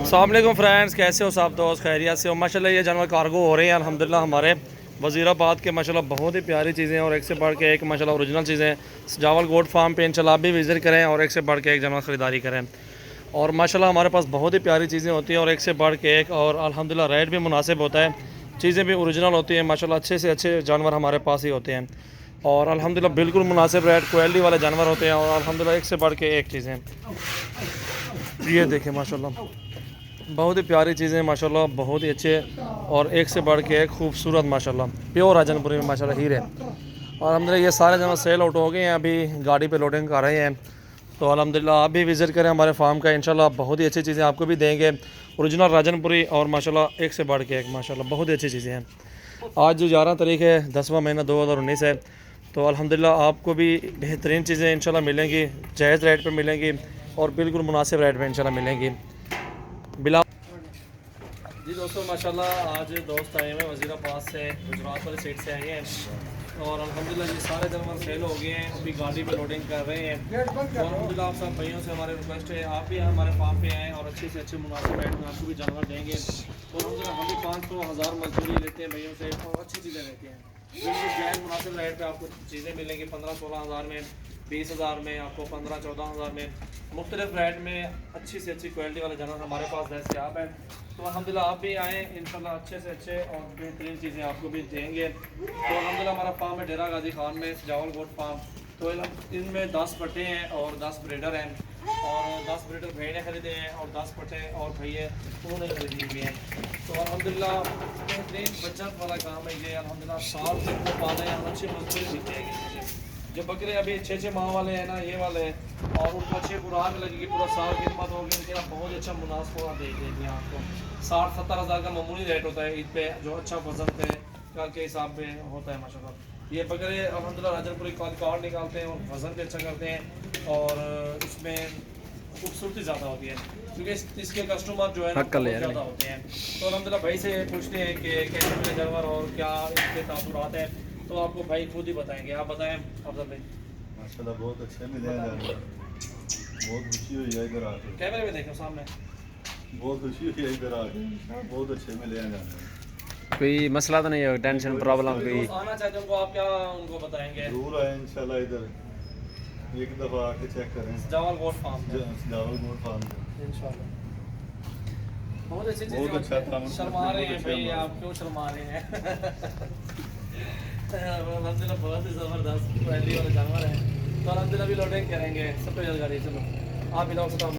अस्सलाम वालेकुम फ्रेंड्स, कैसे हो सब दोस्त? खैरियत से हो? माशाल्लाह ये जानवर कार्गो हो रहे हैं अल्हम्दुलिल्लाह हमारे वज़ीराबाद के। माशाल्लाह बहुत ही प्यारी चीज़ें और एक से बढ़ के एक माशाल्लाह ओरिजिनल चीज़ें। सजावल गोट फार्म पे इंशाल्लाह आप भी विज़िट करें और एक से बढ़ के एक जानवर ख़रीदारी करें। और माशाल्लाह हमारे पास बहुत ही प्यारी चीज़ें होती हैं और एक से बढ़ के एक, और अल्हम्दुलिल्लाह रेट भी मुनासिब होता है, चीज़ें भी ओरिजिनल होती हैं। माशाल्लाह अच्छे से अच्छे जानवर हमारे पास ही होते हैं और अल्हम्दुलिल्लाह बिल्कुल मुनासिब रेट, क्वालिटी वाले जानवर होते हैं और अल्हम्दुलिल्लाह एक से बढ़ के एक चीज़ें। ये देखें माशाल्लाह बहुत ही प्यारी चीज़ें माशाल्लाह, बहुत ही अच्छे और एक से बढ़ के एक खूबसूरत माशाल्लाह प्योर राजनपुरी में माशाल्लाह हीरे। और अल्हम्दुलिल्लाह ये सारे जानवर सेल आउट हो गए हैं, अभी गाड़ी पे लोडिंग कर रहे हैं। तो अल्हम्दुलिल्लाह आप भी विज़िट करें हमारे फार्म का, इंशाल्लाह बहुत ही अच्छी चीज़ें आपको भी देंगे, ओरिजिनल राजनपुरी और माशाल्लाह एक से बढ़ के एक माशाल्लाह बहुत ही अच्छी चीज़ें हैं। आज जो 11 तारीख है 10वां महीना 2019 है, तो अल्हम्दुलिल्लाह आपको भी बेहतरीन चीज़ें इंशाल्लाह मिलेंगी, जायज़ रेट पर मिलेंगी और बिल्कुल मुनासिब रेट पर इंशाल्लाह मिलेंगी। बिला जी दोस्तों माशाल्लाह आज दोस्त आए हुए वज़ीराबाद से, गुजरात वाली साइड से आए हैं और अल्हम्दुलिल्लाह ये सारे जानवर सेल हो गए हैं, अभी गाड़ी पे लोडिंग कर रहे हैं। और अल्हम्दुलिल्लाह आप सब भाइयों से हमारे रिक्वेस्ट है आप भी हमारे फार्म पे आएँ और अच्छे से अच्छे मुनासिब रेट में आपको भी जानवर देंगे। तो अल्हम्दुलिल्लाह हम भी 500-1000 मजदूरी लेते हैं भाइयों से और अच्छी चीज़ें रहती हैं, बिल्कुल जायज़ मुनासिब रेट पर आपको चीज़ें मिलेंगी। 15-16 हज़ार में, 20 हज़ार में, आपको 15-14 हज़ार में, मुख्तलिफ रेट में अच्छी से अच्छी क्वालिटी वाले जानवर हमारे पास दस्तयाब हैं। तो अल्हम्दुलिल्लाह आप भी आएँ, इंशाल्लाह अच्छे से अच्छे और बेहतरीन चीज़ें आपको भी देंगे। तो अल्हम्दुलिल्लाह हमारा फार्म है डेरा गाजी खान में, सजावल गोट फार्म। तो इनमें 10 पट्टे हैं और 10 ब्रीडर हैं और 10 ब्रीडर भाई ने खरीदे हैं और 10 पट्टे और भैया उन्होंने खरीदे हुए हैं। तो अल्हम्दुलिल्लाह बेहतरीन बचत वाला काम है ये। अल्हम्दुलिल्लाह साल तक को पाले हैं, अच्छी मजदूरी दी जाएगी। जो बकरे अभी 6-6 माह वाले हैं ना, ये वाले और उनको अच्छी खुराक लगेगी, पूरा साल खिदमत होगी इनके, बहुत अच्छा मुनाफा दे देंगे आपको। 60-70 हज़ार का मामूली रेट होता है ईद पे, जो अच्छा वजन पे के हिसाब पे होता है माशाल्लाह। ये बकरे अल्हम्दुलिल्लाह राजनपुरी कार्ड निकालते हैं और वजन भी अच्छा करते हैं और इसमें खूबसूरती ज़्यादा होती है क्योंकि इसके कस्टमर जो है ना बहुत ज़्यादा होते हैं। तो अल्हम्दुलिल्लाह भाई से पूछते हैं कि कैसे मिले जानवर और क्या इसके तासुरात हैं, तो आपको भाई खुद ही बताएंगे। आप बताएं अफजल भाई। माशाल्लाह बहुत अच्छे मिले हैं जानवर, बहुत खुशी हुई है इधर आके। कैमरे में देखो सामने, बहुत खुशी हुई है इधर आके, बहुत अच्छे मिले हैं जानवर। कोई मसला तो नहीं है, टेंशन प्रॉब्लम कोई? आना चाहते हैं उनको, आप क्या उनको बताएंगे? जरूर आए इंशाल्लाह इधर, एक दफ़ा आके चेक करें सजावल गोट फार्म सजावल गोट फार्म इंशाल्लाह। बहुत अच्छी चीज़, बहुत अच्छा था। शर्मा रहे हैं भाई, आप क्यों शर्मा रहे हैं? अल्हम्दुलिल्लाह बहुत ही ज़बरदस्त क्वालिटी वाले जानवर हैं। तो अल्हम्दुलिल्लाह भी लोडिंग करेंगे सब पे गाड़ी। चलो आप भी लोग